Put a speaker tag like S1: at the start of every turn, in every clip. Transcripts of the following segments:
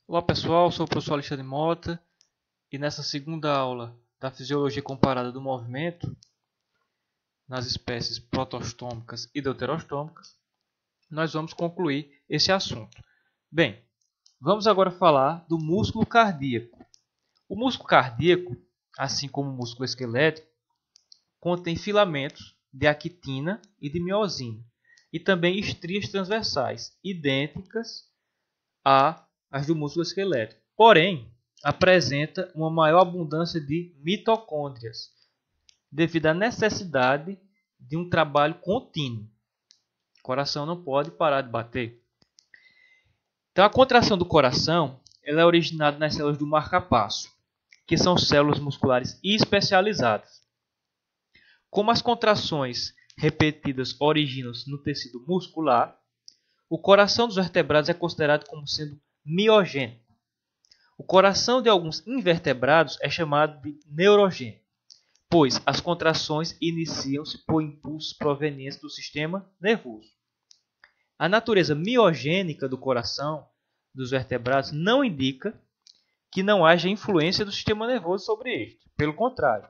S1: Olá pessoal, sou o professor Alexandre Mota e nessa segunda aula da fisiologia comparada do movimento nas espécies protostômicas e deuterostômicas, nós vamos concluir esse assunto. Bem, vamos agora falar do músculo cardíaco. O músculo cardíaco, assim como o músculo esquelético, contém filamentos de actina e de miosina e também estrias transversais, idênticas às do músculo esquelético. Porém, apresenta uma maior abundância de mitocôndrias, devido à necessidade de um trabalho contínuo. O coração não pode parar de bater. Então, a contração do coração ela é originada nas células do marcapasso, que são células musculares especializadas. Como as contrações repetidas originam-se no tecido muscular, o coração dos vertebrados é considerado como sendo miogênico. O coração de alguns invertebrados é chamado de neurogênico, pois as contrações iniciam-se por impulsos provenientes do sistema nervoso. A natureza miogênica do coração dos vertebrados não indica que não haja influência do sistema nervoso sobre este. Pelo contrário,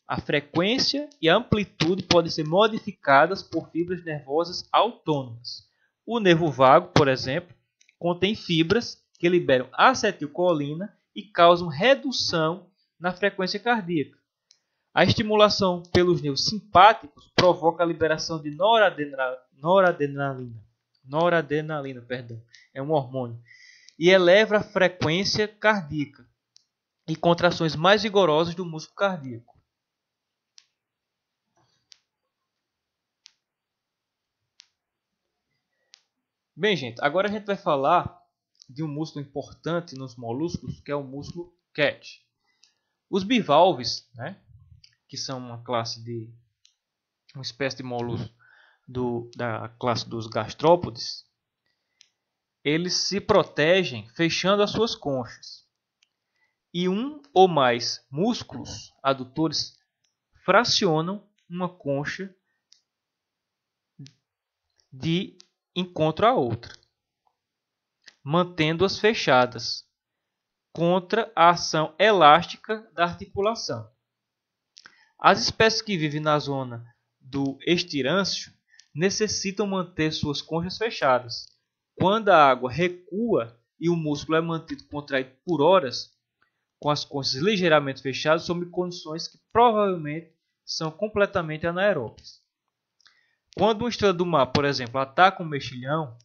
S1: a frequência e a amplitude podem ser modificadas por fibras nervosas autônomas. O nervo vago, por exemplo, contém fibras que liberam acetilcolina e causam redução na frequência cardíaca. A estimulação pelos nervos simpáticos provoca a liberação de noradrenalina, é um hormônio, e eleva a frequência cardíaca e contrações mais vigorosas do músculo cardíaco. Bem, gente, agora a gente vai falar de um músculo importante nos moluscos, que é o músculo CAT. Os bivalves, que são uma espécie de molusco da classe dos gastrópodes, eles se protegem fechando as suas conchas. E um ou mais músculos adutores fracionam uma concha de encontro à outra, mantendo-as fechadas contra a ação elástica da articulação. As espécies que vivem na zona do estirâncio necessitam manter suas conchas fechadas. Quando a água recua e o músculo é mantido contraído por horas, com as conchas ligeiramente fechadas, sob condições que provavelmente são completamente anaeróbias. Quando uma estrela do mar, por exemplo, ataca um mexilhão,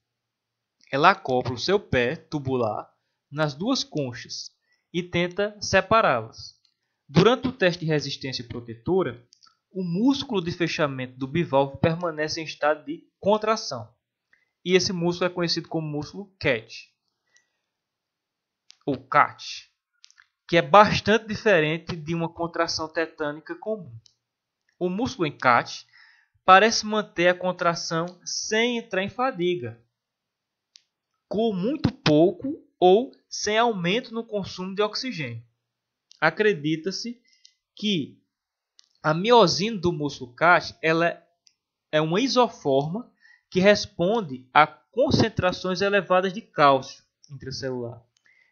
S1: ela acopla o seu pé tubular nas duas conchas e tenta separá-las. Durante o teste de resistência protetora, o músculo de fechamento do bivalve permanece em estado de contração. E esse músculo é conhecido como músculo CAT, ou CAT, que é bastante diferente de uma contração tetânica comum. O músculo em CAT parece manter a contração sem entrar em fadiga, com muito pouco ou sem aumento no consumo de oxigênio. Acredita-se que a miosina do músculo CAT ela é uma isoforma que responde a concentrações elevadas de cálcio intracelular,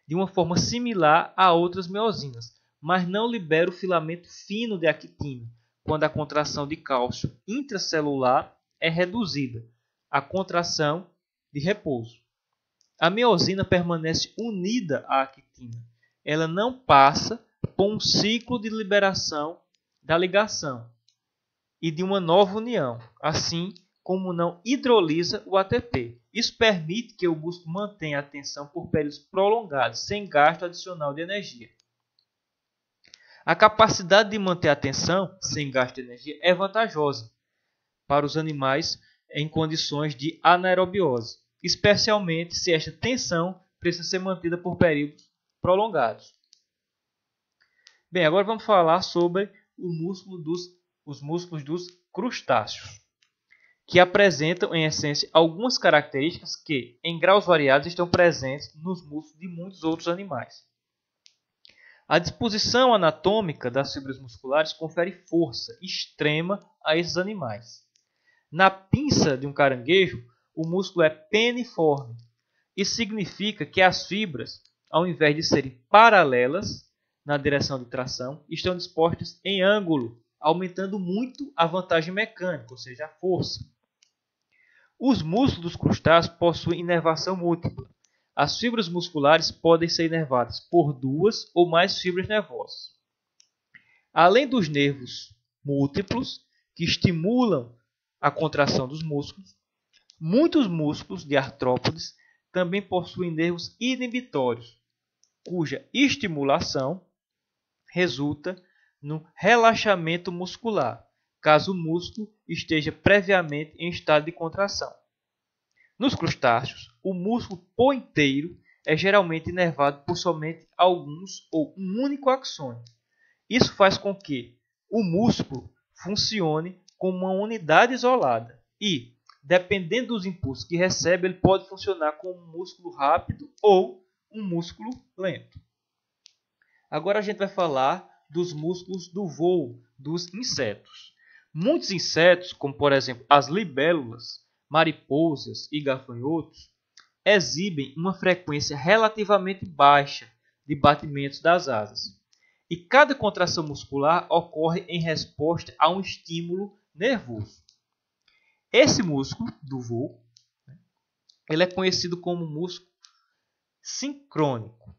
S1: de uma forma similar a outras miosinas, mas não libera o filamento fino de actina quando a contração de cálcio intracelular é reduzida, a contração de repouso. A miosina permanece unida à actina. Ela não passa por um ciclo de liberação da ligação e de uma nova união, assim como não hidrolisa o ATP. Isso permite que o músculo mantenha a tensão por períodos prolongados, sem gasto adicional de energia. A capacidade de manter a tensão sem gasto de energia é vantajosa para os animais em condições de anaerobiose, especialmente se esta tensão precisa ser mantida por períodos prolongados. Bem, agora vamos falar sobre os músculos dos crustáceos, que apresentam, em essência, algumas características que, em graus variados, estão presentes nos músculos de muitos outros animais. A disposição anatômica das fibras musculares confere força extrema a esses animais. Na pinça de um caranguejo, o músculo é peniforme. Isso significa que as fibras ao invés de serem paralelas na direção de tração, estão dispostas em ângulo, aumentando muito a vantagem mecânica, ou seja, a força. Os músculos dos crustáceos possuem inervação múltipla. As fibras musculares podem ser inervadas por 2 ou mais fibras nervosas. Além dos nervos múltiplos, que estimulam a contração dos músculos, muitos músculos de artrópodes também possuem nervos inibitórios, cuja estimulação resulta no relaxamento muscular, caso o músculo esteja previamente em estado de contração. Nos crustáceos, o músculo por inteiro é geralmente inervado por somente alguns ou um único axônio. Isso faz com que o músculo funcione como uma unidade isolada e, dependendo dos impulsos que recebe, ele pode funcionar como um músculo rápido ou um músculo lento. Agora a gente vai falar dos músculos do voo dos insetos. Muitos insetos, como por exemplo as libélulas, mariposas e gafanhotos, exibem uma frequência relativamente baixa de batimentos das asas. E cada contração muscular ocorre em resposta a um estímulo nervoso. Esse músculo do voo, ele é conhecido como músculo sincrônico.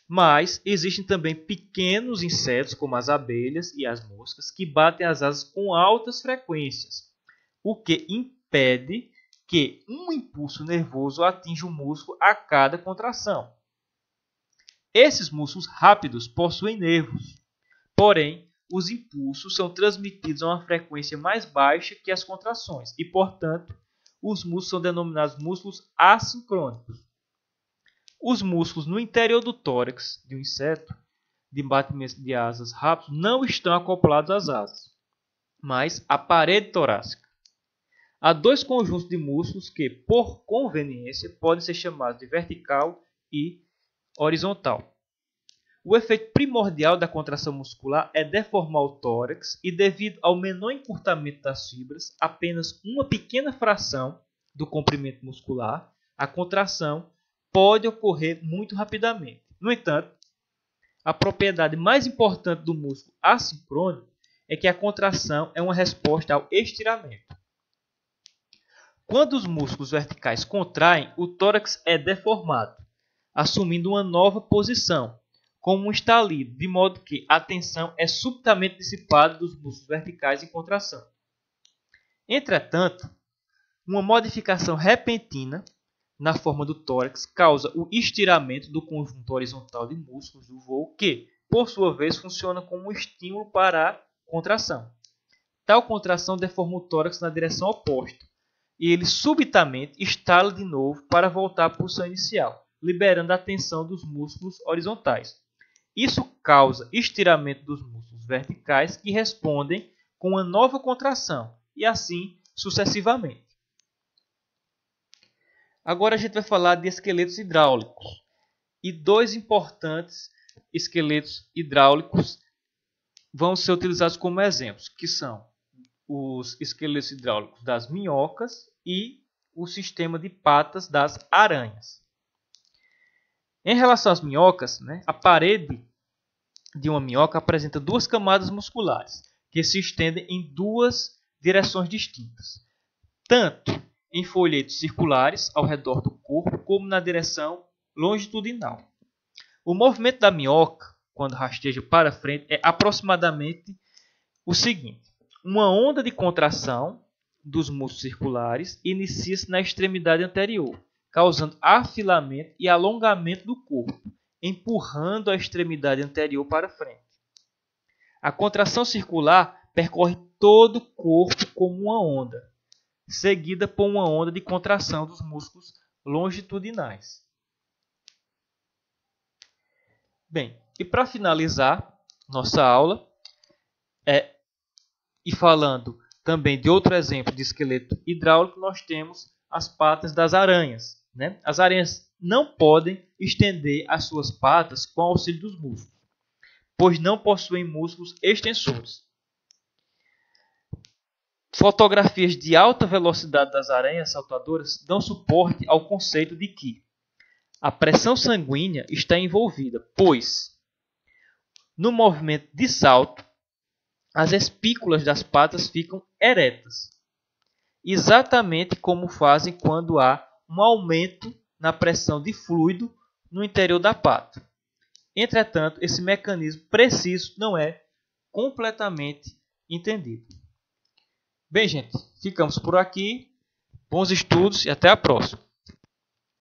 S1: Mas existem também pequenos insetos, como as abelhas e as moscas, que batem as asas com altas frequências, o que impede que um impulso nervoso atinja o músculo a cada contração. Esses músculos rápidos possuem nervos, porém, os impulsos são transmitidos a uma frequência mais baixa que as contrações e, portanto, os músculos são denominados músculos assincrônicos. Os músculos no interior do tórax de um inseto, de batimento de asas rápidos, não estão acoplados às asas, mas à parede torácica. Há dois conjuntos de músculos que, por conveniência, podem ser chamados de vertical e horizontal. O efeito primordial da contração muscular é deformar o tórax e, devido ao menor encurtamento das fibras, apenas uma pequena fração do comprimento muscular, a contração pode ocorrer muito rapidamente. No entanto, a propriedade mais importante do músculo assincrônico é que a contração é uma resposta ao estiramento. Quando os músculos verticais contraem, o tórax é deformado, assumindo uma nova posição, como um estalido, de modo que a tensão é subitamente dissipada dos músculos verticais em contração. Entretanto, uma modificação repentina na forma do tórax causa o estiramento do conjunto horizontal de músculos do voo, que, por sua vez, funciona como um estímulo para a contração. Tal contração deforma o tórax na direção oposta, e ele subitamente estala de novo para voltar à posição inicial, liberando a tensão dos músculos horizontais. Isso causa estiramento dos músculos verticais, que respondem com uma nova contração, e assim sucessivamente. Agora a gente vai falar de esqueletos hidráulicos. E dois importantes esqueletos hidráulicos vão ser utilizados como exemplos, que são os esqueletos hidráulicos das minhocas e o sistema de patas das aranhas. Em relação às minhocas, a parede de uma minhoca apresenta duas camadas musculares, que se estendem em duas direções distintas, tanto em folhetos circulares ao redor do corpo, como na direção longitudinal. O movimento da minhoca, quando rasteja para frente, é aproximadamente o seguinte: uma onda de contração dos músculos circulares inicia-se na extremidade anterior, causando afilamento e alongamento do corpo, empurrando a extremidade anterior para frente. A contração circular percorre todo o corpo como uma onda, seguida por uma onda de contração dos músculos longitudinais. Bem, e para finalizar nossa aula, e falando também de outro exemplo de esqueleto hidráulico, nós temos as patas das aranhas. As aranhas não podem estender as suas patas com auxílio dos músculos, pois não possuem músculos extensores. Fotografias de alta velocidade das aranhas saltadoras dão suporte ao conceito de que A pressão sanguínea está envolvida, pois, no movimento de salto, as espículas das patas ficam eretas, exatamente como fazem quando há um aumento na pressão de fluido no interior da pata. Entretanto, esse mecanismo preciso não é completamente entendido. Bem, gente, ficamos por aqui. Bons estudos e até a próxima.